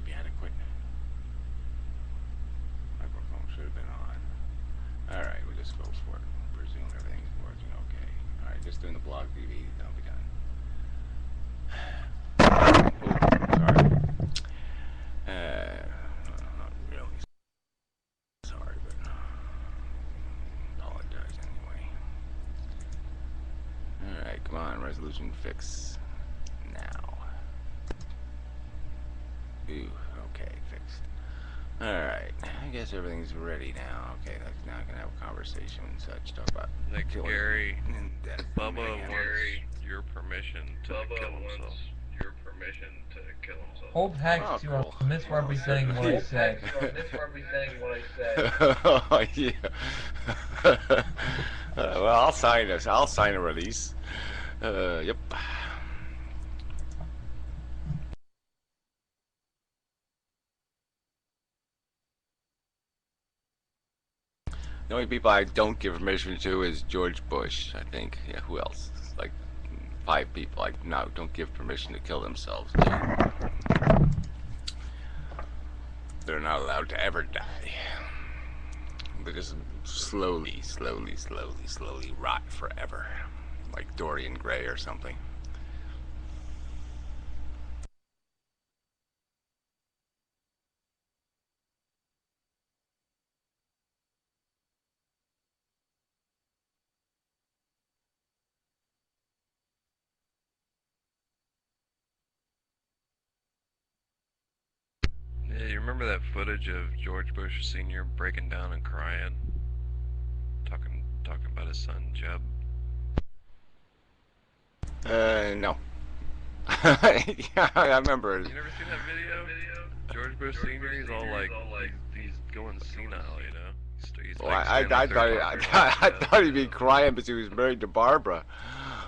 should be adequate. Microphone should have been on. Alright, we'll just go for it. Presume everything's working okay. Alright, just doing the blog TV, that'll be done. Oh, sorry. Not really sorry, but apologize anyway. Alright, come on, resolution fix now. Ooh, okay, fixed. Alright, I guess everything's ready now. Okay, that's now I can have a conversation and such. Talk about Gary, Bubba wants your permission to kill himself. Hold hex, you are misrepresenting what I said. Oh, yeah. Well, I'll sign this. I'll sign a release. Yep. The only people I don't give permission to is George Bush, I think. Yeah, who else? Like 5 people I don't give permission to kill themselves. They're not allowed to ever die. They just slowly rot forever. Like Dorian Gray or something. Yeah, you remember that footage of George Bush Sr. breaking down and crying? Talking about his son, Jeb? No. Yeah, I remember. You never seen that video? George Bush Sr., he's all like, he's going senile, you know? He's Well, like I thought he'd be crying because he was married to Barbara.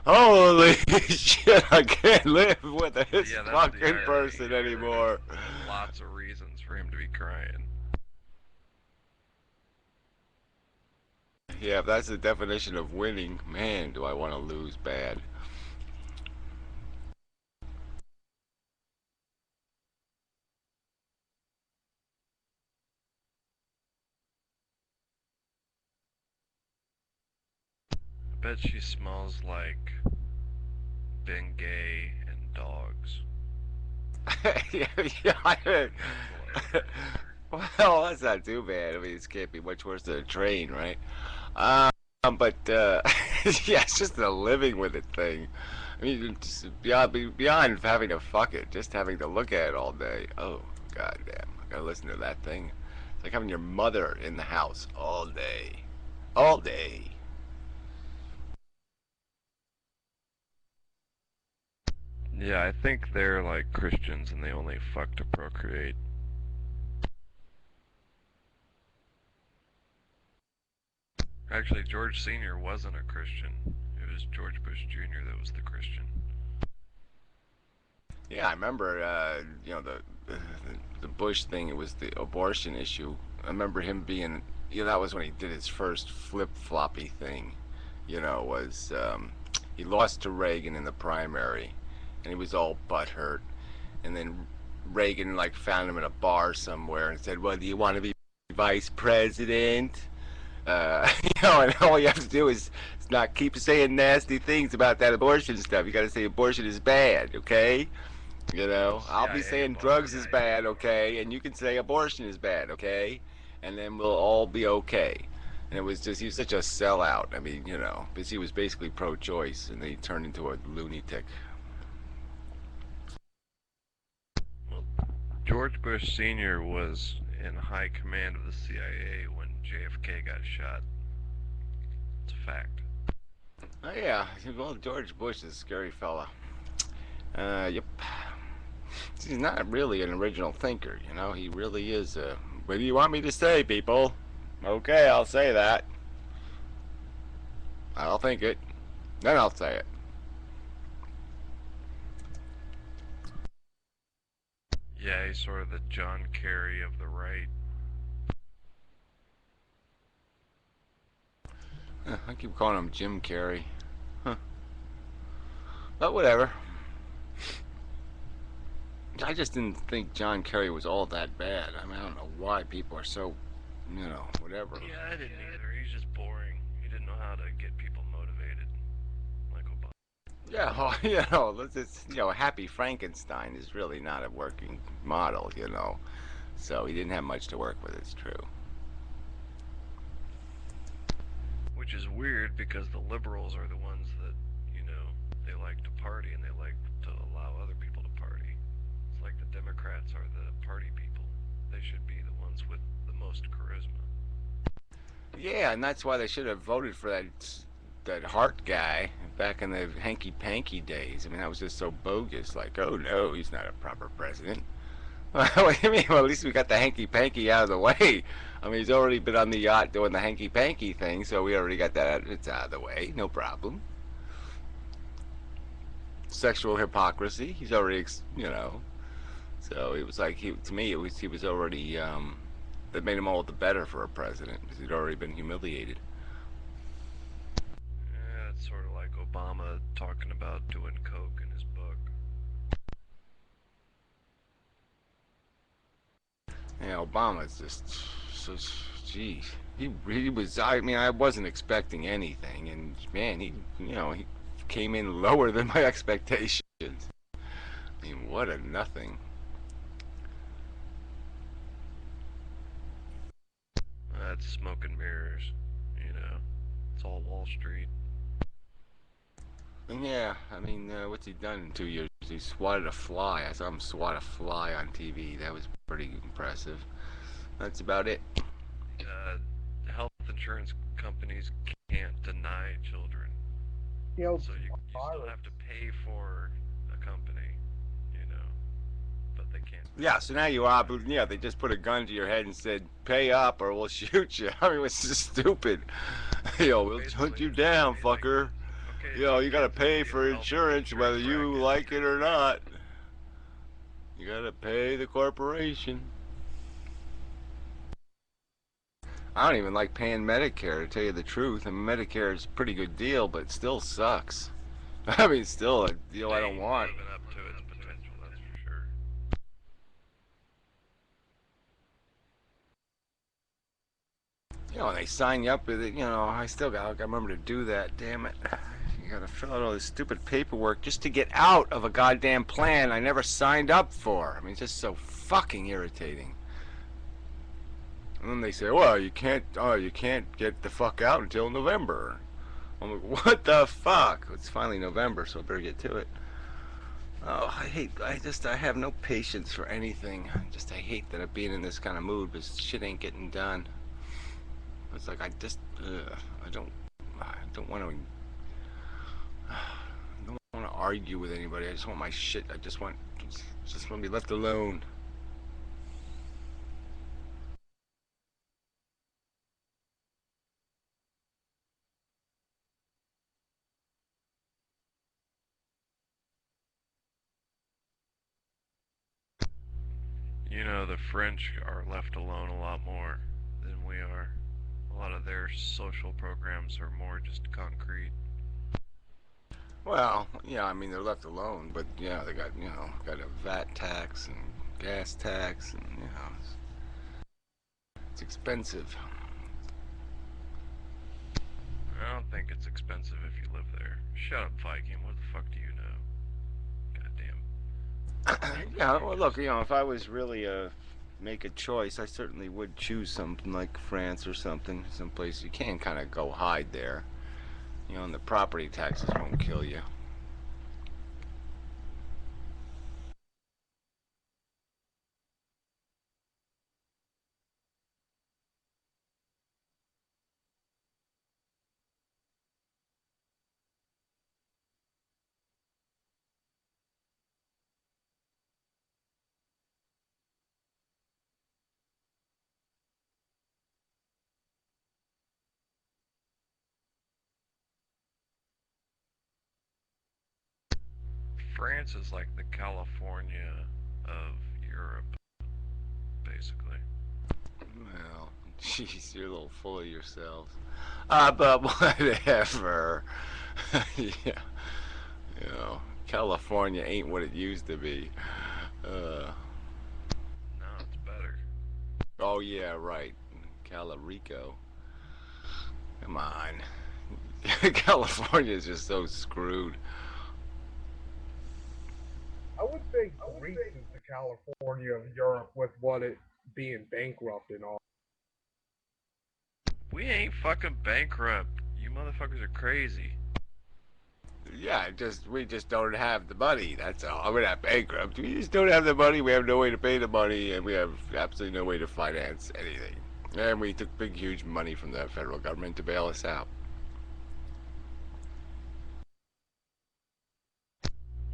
Holy shit, I can't live with this fucking person anymore. Lots of reasons for him to be crying. Yeah, if that's the definition of winning, man, do I want to lose bad. I bet she smells like Bengay and dogs. Yeah, well, that's not too bad. I mean, it can't be much worse than a train, right? But yeah, it's just the living with it thing. I mean, just beyond having to fuck it, just having to look at it all day. Oh, goddamn! I gotta listen to that thing. It's like having your mother in the house all day, all day. Yeah, I think they're like Christians and they only fuck to procreate. Actually, George Sr. wasn't a Christian. It was George Bush Jr. that was the Christian. Yeah, I remember, you know, the Bush thing. It was the abortion issue. I remember him being, you know, that was when he did his first flip-floppy thing. You know, was he lost to Reagan in the primary, and he was all butthurt. And then Reagan like found him in a bar somewhere and said, "Well, do you want to be vice president?" You know, and all you have to do is not keep saying nasty things about that abortion stuff. You got to say abortion is bad, okay? You know, I'll be saying drugs is bad, okay? And you can say abortion is bad, okay? And then we'll all be okay. And it was just, he was such a sellout. I mean, you know, because he was basically pro-choice, and then he turned into a lunatic. Well, George Bush Sr. was in high command of the CIA when JFK got shot. It's a fact. Oh, yeah. Well, George Bush is a scary fella. Yep. He's not really an original thinker, you know. He really is a... What do you want me to say, people? Okay, I'll say that. I'll think it. Then I'll say it. Yeah, he's sort of the John Kerry of the right. I keep calling him Jim Carrey. Huh. But whatever. I just didn't think John Kerry was all that bad. I mean, I don't know why people are so, whatever. Yeah, I didn't either. He's just boring. He didn't know how to get people motivated, like Obama. Yeah, Happy Frankenstein is really not a working model. So he didn't have much to work with, it's true. Which is weird because the liberals are the ones that, they like to party and they like to allow other people to party. It's like the Democrats are the party people. They should be the ones with the most charisma. Yeah, and that's why they should have voted for that Hart guy back in the hanky-panky days. I mean, that was just so bogus. Like, oh no, he's not a proper president. What do you mean? Well, at least we got the hanky-panky out of the way. I mean, he's already been on the yacht doing the hanky-panky thing, so we already got that. It's out of the way, no problem. Sexual hypocrisy, he's already. So it was like to me, he was already. That made him all the better for a president because he'd already been humiliated. Yeah, it's sort of like Obama talking about doing coke in his book. Yeah, Obama's so, geez. He was. I mean, I wasn't expecting anything, and man, he came in lower than my expectations. I mean, what a nothing. That's smoke and mirrors. It's all Wall Street. And yeah, I mean, what's he done in 2 years? He swatted a fly. I saw him swat a fly on TV. That was pretty impressive. That's about it. Health insurance companies can't deny children. So you still have to pay for a company, but they can't. Yeah, so now they just put a gun to your head and said, pay up or we'll shoot you. I mean, it's just stupid. We'll hunt you down, fucker. You gotta pay for insurance whether you like it or not. You gotta pay the corporation. I don't even like paying Medicare, to tell you the truth. I mean, Medicare is a pretty good deal, but it still sucks. I mean, still a deal I don't want. Living up to its potential, that's for sure. And they sign you up with it, I still got to remember to do that, damn it. You gotta fill out all this stupid paperwork just to get out of a goddamn plan I never signed up for. I mean, it's just so fucking irritating. And then they say, well, you can't get the fuck out until November. I'm like, what the fuck? It's finally November, so I better get to it. Oh, I have no patience for anything. I hate that I'm being in this kind of mood because shit ain't getting done. It's like I don't want to argue with anybody. I just want my shit. I just want to be left alone. The French are left alone a lot more than we are. A lot of their social programs are more just concrete. Well, yeah, I mean, they're left alone, but yeah, they got a VAT tax and gas tax, and it's expensive. I don't think it's expensive if you live there. Shut up, Viking. What the fuck do you know? Goddamn. Yeah, well, look, if I was really make a choice, I certainly would choose something like France or something, someplace you can kind of go hide there. And the property taxes won't kill you. France is like the California of Europe, basically. Well, jeez, you're a little full of yourselves. But whatever. Yeah. California ain't what it used to be. No, it's better. Oh yeah, right. Calarico. Come on. California is just so screwed. I would think Greece is the California of Europe with what it being bankrupt and all. We ain't fucking bankrupt. You motherfuckers are crazy. Yeah, we just don't have the money. That's all. We're not bankrupt. We just don't have the money. We have no way to pay the money, and we have absolutely no way to finance anything. And we took big, huge money from the federal government to bail us out.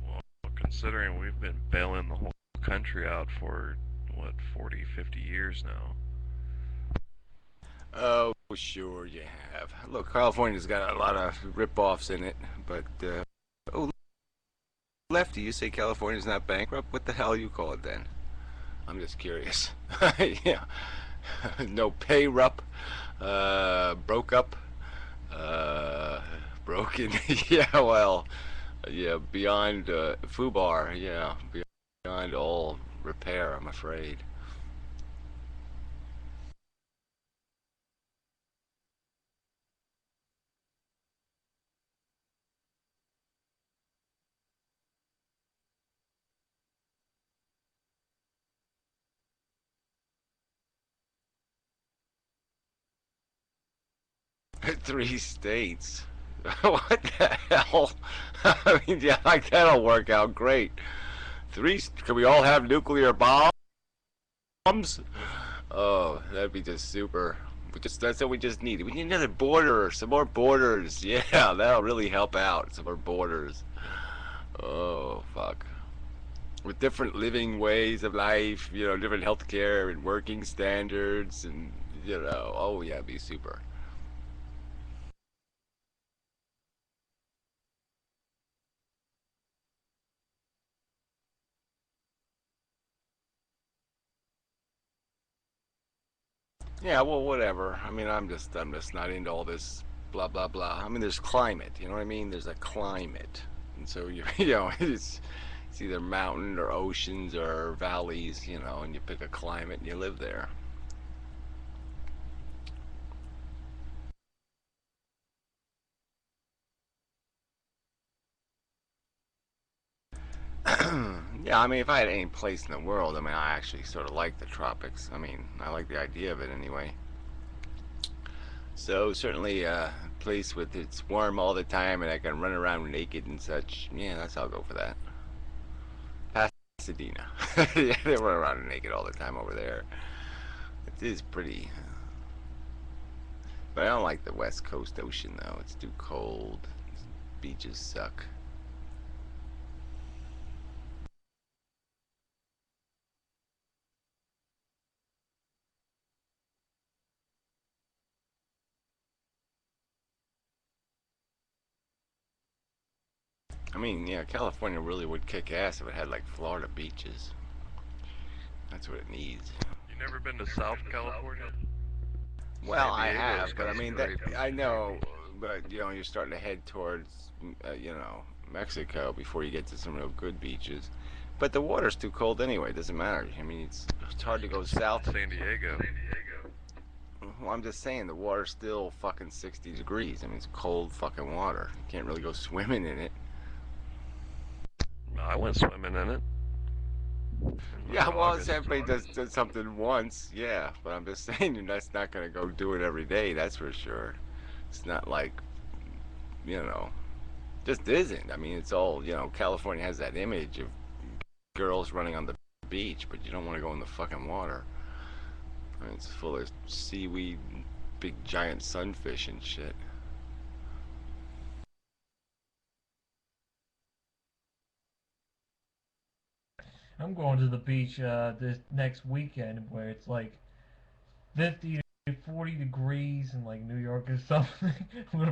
Well, considering we've been bailing the whole country out for, what, 40, 50 years now. Oh, sure you have. Look, California's got a lot of rip-offs in it, but, oh, Lefty, you say California's not bankrupt? What the hell you call it then? I'm just curious. Yeah. No pay-rup, broke up, broken. Yeah, well, yeah, beyond, FUBAR, yeah, beyond all repair, I'm afraid. 3 states. What the hell? I mean, yeah, like that'll work out great. Can we all have nuclear bombs? Oh, that'd be just super. That's what we just need. We need another border, some more borders. Yeah, that'll really help out. Some more borders. Oh, fuck. With different living ways of life, different healthcare and working standards, and oh yeah, it'd be super. Yeah, well, whatever. I mean, I'm just not into all this blah blah blah. I mean, there's climate. You know what I mean? There's a climate, and so it's either mountain or oceans or valleys. And you pick a climate and you live there. Yeah, I mean, if I had any place in the world, I mean, I actually sort of like the tropics. I mean, I like the idea of it anyway. So certainly a place with it's warm all the time and I can run around naked and such. Yeah, I'll go for that. Pasadena. Yeah, they run around naked all the time over there. It is pretty. But I don't like the West Coast ocean though. It's too cold. Beaches suck. I mean, yeah, California really would kick ass if it had like Florida beaches. That's what it needs. You never been to South California? Well, I Diego's have, but I got some mean great beaches. I know, but you're starting to head towards, Mexico before you get to some real good beaches. But the water's too cold anyway. It doesn't matter. I mean, it's hard to go south. San Diego. Well, I'm just saying the water's still fucking 60 degrees. I mean, it's cold fucking water. You can't really go swimming in it. I went swimming in it. Yeah, well, everybody does something once, yeah. But I'm just saying that's not gonna go do it every day. That's for sure. It's not like, just isn't. I mean, it's all, California has that image of girls running on the beach, but you don't want to go in the fucking water. I mean, it's full of seaweed, big giant sunfish and shit. I'm going to the beach this next weekend where it's like 50 to 40 degrees in like New York or something. I'm gonna